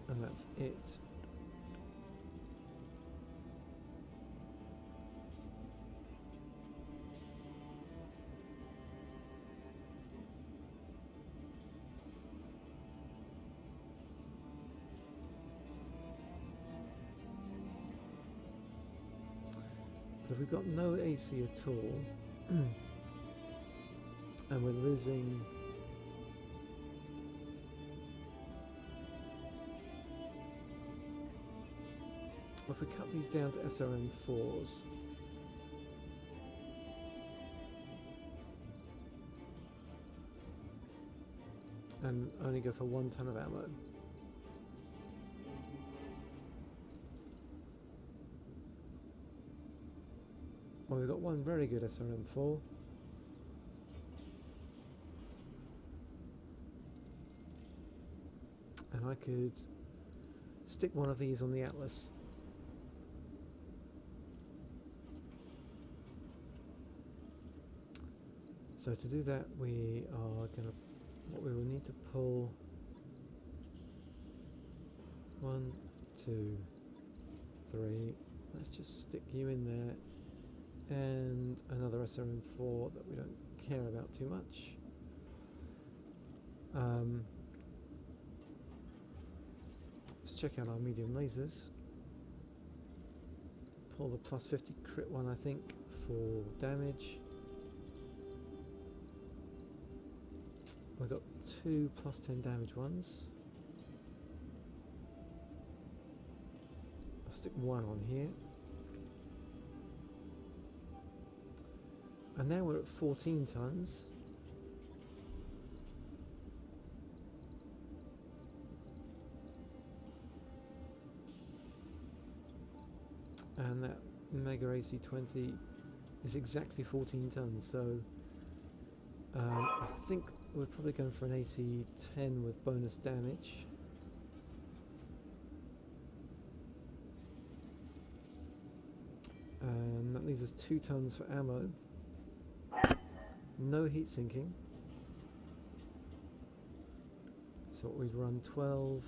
And that's it. But if we've got no AC at all, and we're losing... If we cut these down to SRM4s, and only go for 1 ton of ammo. Well, we've got one very good SRM4. And I could stick one of these on the Atlas. So to do that, we are going to... What we will need to pull... 1, 2, 3. Let's just stick you in there. And another SRM4 that we don't care about too much. Let's check out our medium lasers. Pull the plus 50 crit one, I think, for damage. We've got 2 plus 10 damage ones. I'll stick 1 on here. And now we're at 14 tons. And that Mega AC-20 is exactly 14 tons, so I think we're probably going for an AC-10 with bonus damage. And that leaves us 2 tons for ammo. No heat sinking. So we'd run 12.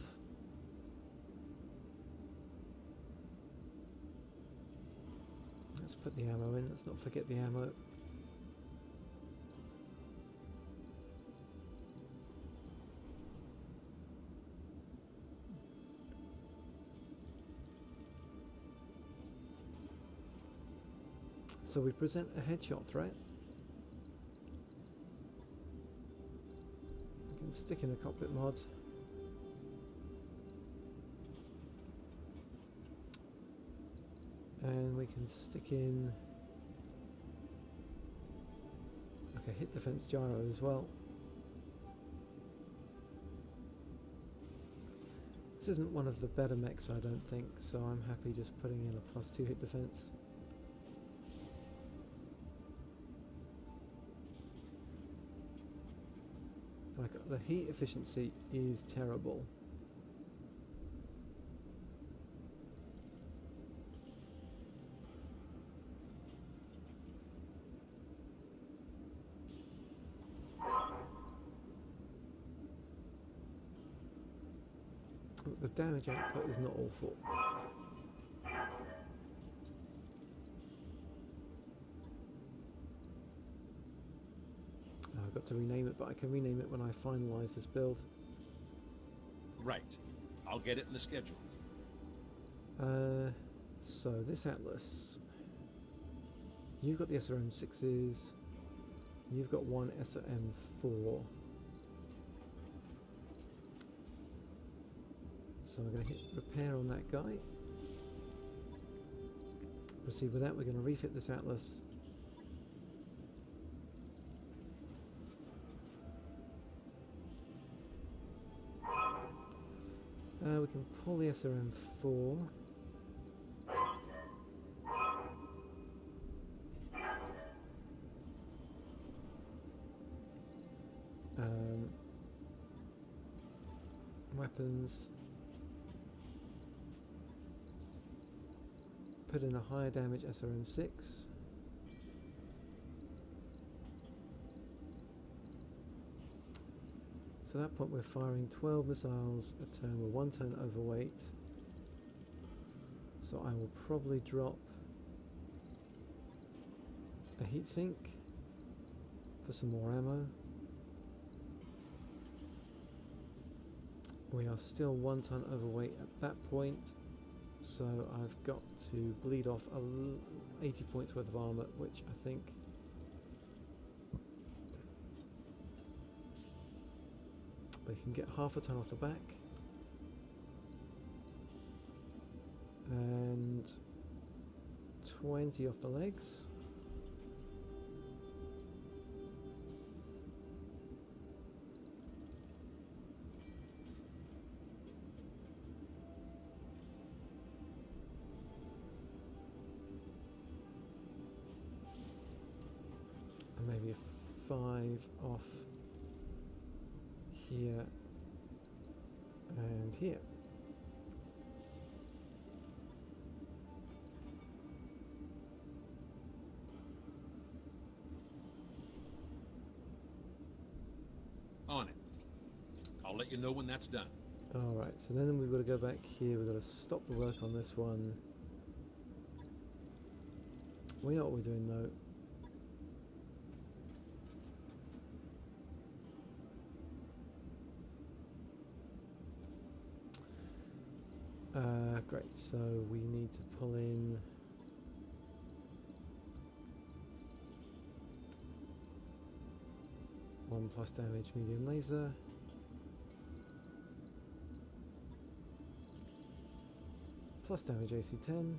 Let's put the ammo in, let's not forget the ammo. So we present a headshot threat. We can stick in a cockpit mod. And we can stick in like a hit defense gyro as well. This isn't one of the better mechs, I don't think, so I'm happy just putting in a +2 hit defense. Like, the heat efficiency is terrible. The damage output is not awful. I've got to rename it, but I can rename it when I finalise this build. Right. I'll get it in the schedule. So this Atlas, you've got the SRM6s, you've got one SRM4. So we're going to hit repair on that guy. Proceed with that. We're going to refit this Atlas. We can pull the SRM4. Weapons. Put in a higher damage SRM6. So at that point we're firing 12 missiles a turn. We're 1 turn overweight. So I will probably drop a heatsink for some more ammo. We are still 1 ton overweight at that point. So I've got to bleed off 80 points worth of armour, which I think we can get half a ton off the back and 20 off the legs. And maybe 5 off here and here. On it. I'll let you know when that's done. Alright, so then we've got to go back here, we've got to stop the work on this one. We know what we're doing though. Great, so we need to pull in one plus damage medium laser. Plus damage AC10.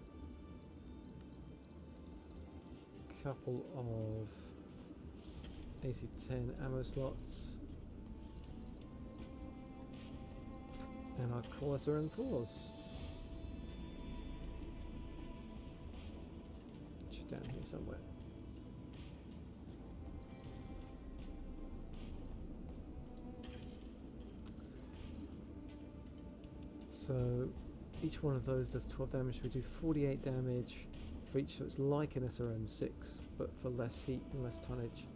Couple of AC10 ammo slots. And our core SRM4s. Down here somewhere. So each one of those does 12 damage. We do 48 damage for each, so it's like an SRM6 but for less heat and less tonnage,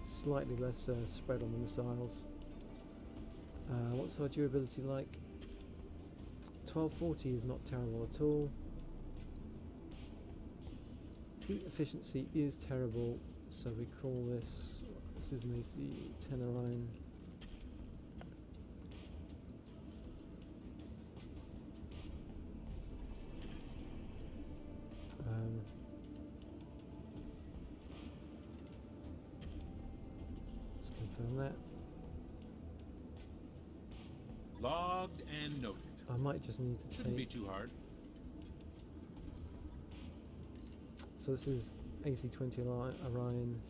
slightly less spread on the missiles. What's our durability like? 1240 is not terrible at all. Heat efficiency is terrible, so we call this is an AC10 Orion. Let's confirm that. Logged and noted. I might just need to Shouldn't be take. too hard. So this is AC20 Orion.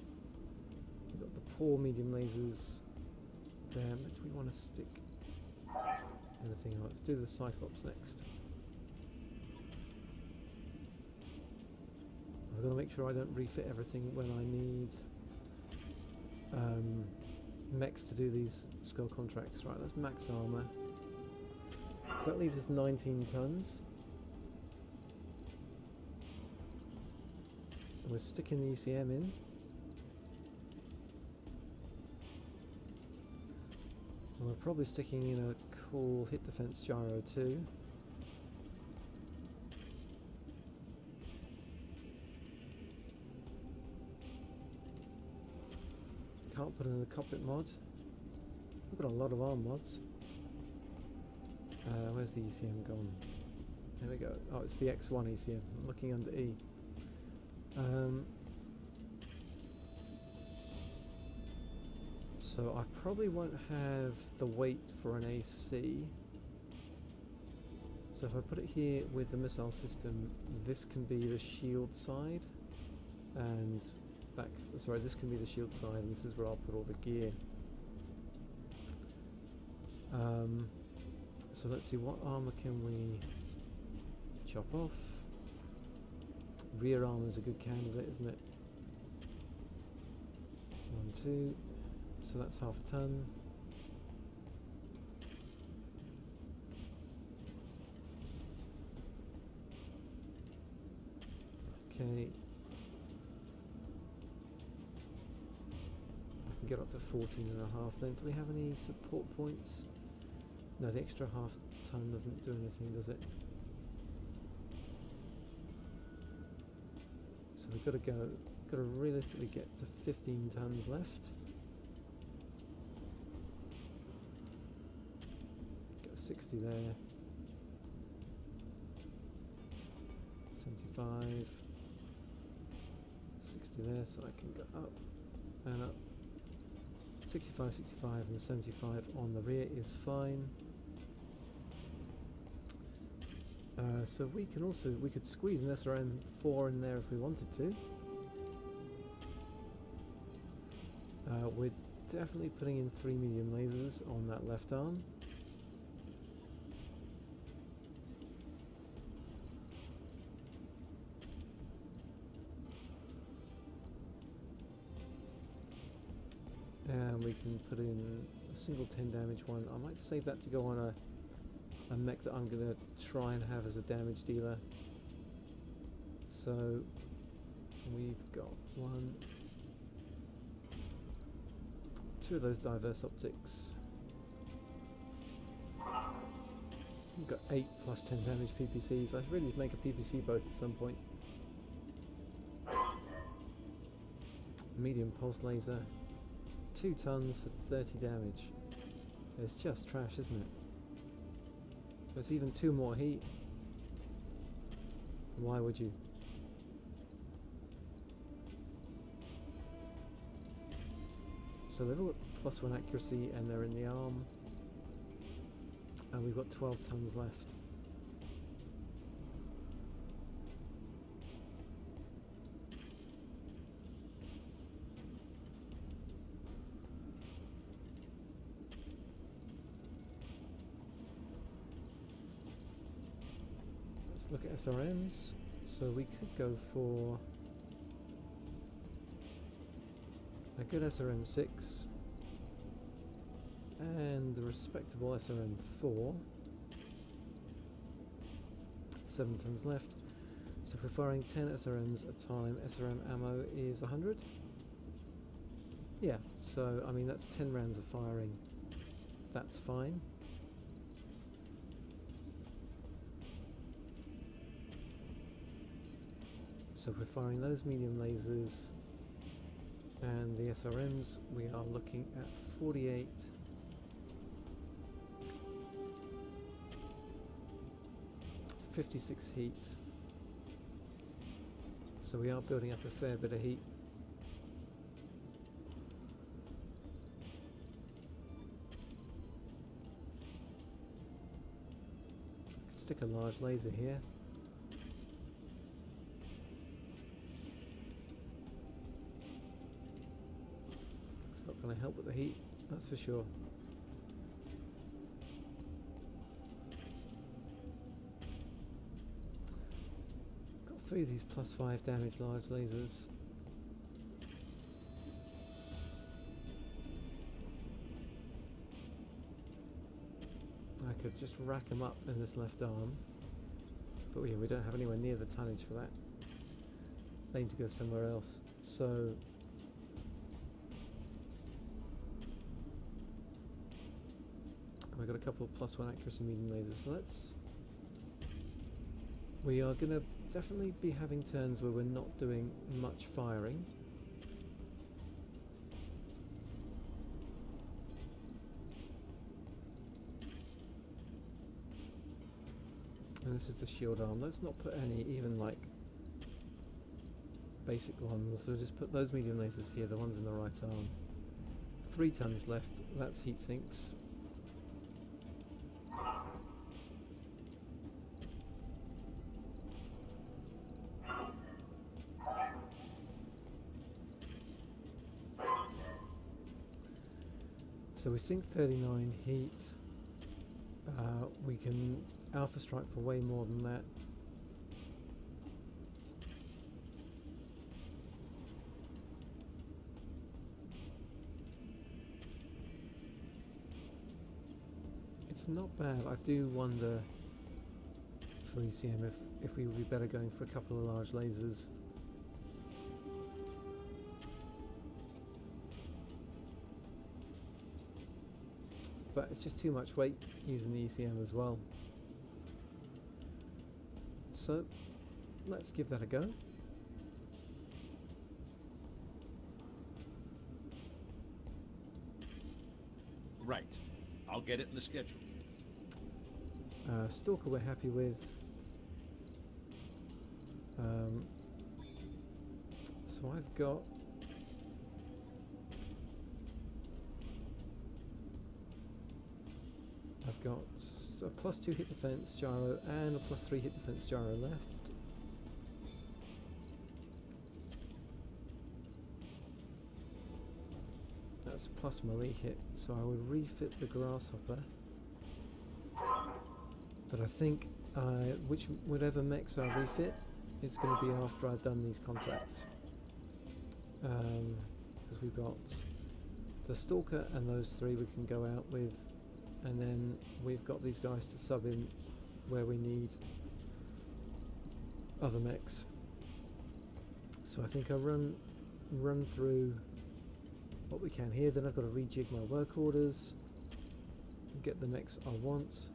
We've got the poor medium lasers there, but do we want to stick anything else? Let's do the Cyclops next. I've got to make sure I don't refit everything when I need mechs to do these skull contracts. Right, that's max armor. So that leaves us 19 tons. And we're sticking the ECM in. And we're probably sticking in a cool hit defense gyro too. Can't put in the cockpit mod. We've got a lot of arm mods. Where's the ECM gone? There we go. Oh, it's the X1 ECM. I'm looking under E. So I probably won't have the weight for an AC. So if I put it here with the missile system, this can be the shield side, and that, sorry, this can be the shield side, and this is where I'll put all the gear. So let's see, what armor can we chop off? Rear armor is a good candidate, isn't it? 1, 2, so that's half a ton. Okay. I can get up to 14.5 then. Do we have any support points? No, the extra half ton doesn't do anything, does it? So we've got to realistically get to 15 tons left. Get a 60 there. 75. 60 there, so I can go up and up. 65, 65 and 75 on the rear is fine. So we could squeeze an SRM4 in there if we wanted to. We're definitely putting in 3 medium lasers on that left arm. And we can put in a single 10 damage one. I might save that to go on a mech that I'm going to try and have as a damage dealer. So we've got 2 of those diverse optics. We've got 8 plus 10 damage PPCs. I should really make a PPC boat at some point. Medium pulse laser. 2 tons for 30 damage. It's just trash, isn't it? There's even 2 more heat. Why would you? So they've all got +1 accuracy and they're in the arm. And we've got 12 tons left. Let's look at SRMs. So we could go for a good SRM6 and a respectable SRM4. 7 tons left. So if we're firing 10 SRMs at a time, SRM ammo is 100. Yeah, so I mean that's 10 rounds of firing. That's fine. So if we're firing those medium lasers and the SRMs, we are looking at 48. .56 heat. So we are building up a fair bit of heat. Could stick a large laser here. It's not going to help with the heat, that's for sure. Got 3 of these +5 damage large lasers. I could just rack them up in this left arm, but yeah, we don't have anywhere near the tonnage for that. They need to go somewhere else. So we've got a couple of +1 accuracy medium lasers, so we are going to definitely be having turns where we're not doing much firing. And this is the shield arm. Let's not put any even like basic ones, so we'll just put those medium lasers here, the ones in the right arm. 3 tons left, that's heat sinks. So we sink 39 heat. We can alpha strike for way more than that. It's not bad. I do wonder for ECM if we would be better going for a couple of large lasers. But it's just too much weight using the ECM as well. So let's give that a go. Right. I'll get it in the schedule. Stalker we're happy with. So I've got a +2 hit defense gyro and a +3 hit defense gyro left. That's plus melee hit, so I would refit the grasshopper. But I think whatever mechs I refit is going to be after I've done these contracts. Because we've got the Stalker and those 3 we can go out with, and then we've got these guys to sub in where we need other mechs. So I think I run through what we can here, then I've got to rejig my work orders and get the mechs I want.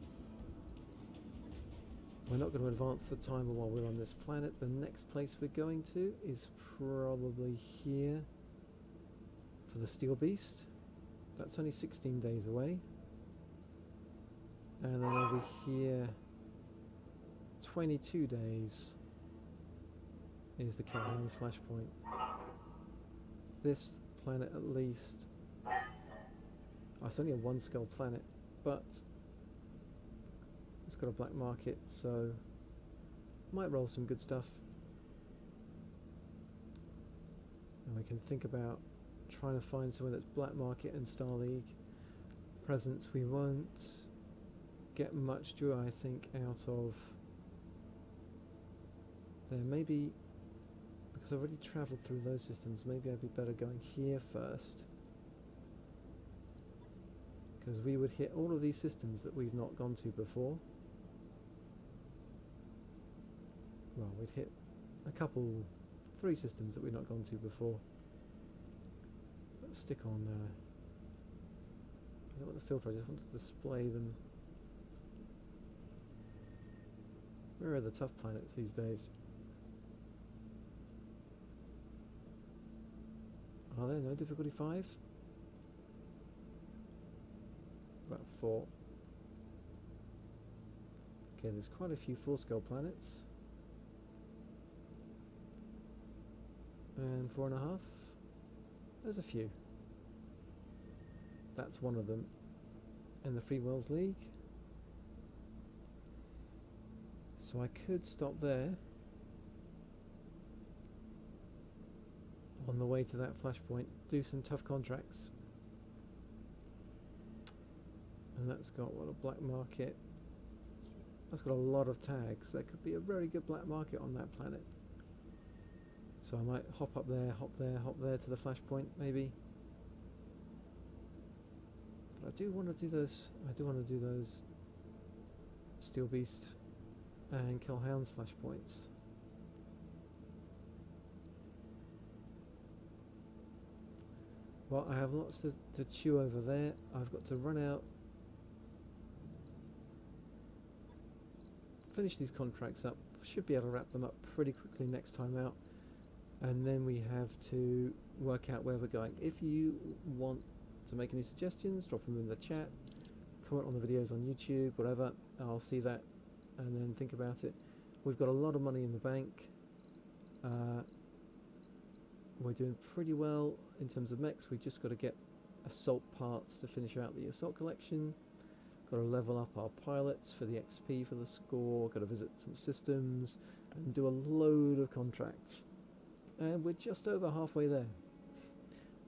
We're not going to advance the timer while we're on this planet. The next place we're going to is probably here for the Steel Beast. That's only 16 days away. And then over here, 22 days is the Calhoun's flashpoint. This planet at least, it's only a 1 skull planet, but it's got a black market, so might roll some good stuff. And we can think about trying to find somewhere that's black market and Star League presence. We won't get much joy, I think, out of there. Maybe because I've already travelled through those systems, maybe I'd be better going here first, because we would hit all of these systems that we've not gone to before. Well, we'd hit a couple, 3 systems that we've not gone to before. Let's stick on I don't want the filter, I just want to display them. Where are the tough planets these days? Are there no difficulty 5? About 4. Okay, there's quite a few 4 skull planets. And 4.5. There's a few. That's one of them. And the Free Worlds League. So I could stop there on the way to that flashpoint, do some tough contracts. And that's got, what, a black market. That's got a lot of tags. There could be a very good black market on that planet. So I might hop up there, hop there, hop there to the flashpoint, maybe. But I do want to do those. I do want to do those Steel Beast and Kill Hounds flashpoints. Well, I have lots to chew over there. I've got to run out, finish these contracts up. Should be able to wrap them up pretty quickly next time out. And then we have to work out where we're going. If you want to make any suggestions, drop them in the chat, comment on the videos on YouTube, whatever. I'll see that and then think about it. We've got a lot of money in the bank. We're doing pretty well in terms of mechs. We've just got to get assault parts to finish out the assault collection. Got to level up our pilots for the XP for the score. Got to visit some systems and do a load of contracts. And we're just over halfway there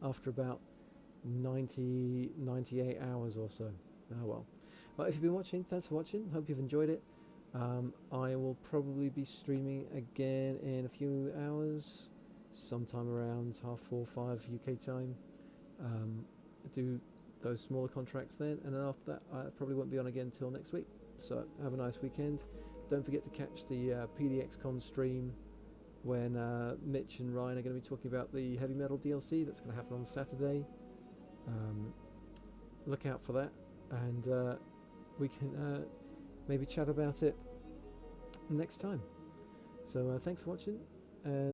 after about 98 hours or so. Oh well. Well, if you've been watching, thanks for watching. Hope you've enjoyed it. I will probably be streaming again in a few hours, sometime around 4:30, 5 UK time. Do those smaller contracts then, and then after that I probably won't be on again until next week. So have a nice weekend. Don't forget to catch the PDXCon stream when Mitch and Ryan are going to be talking about the Heavy Metal DLC that's going to happen on Saturday. Look out for that, and we can maybe chat about it next time. So thanks for watching, and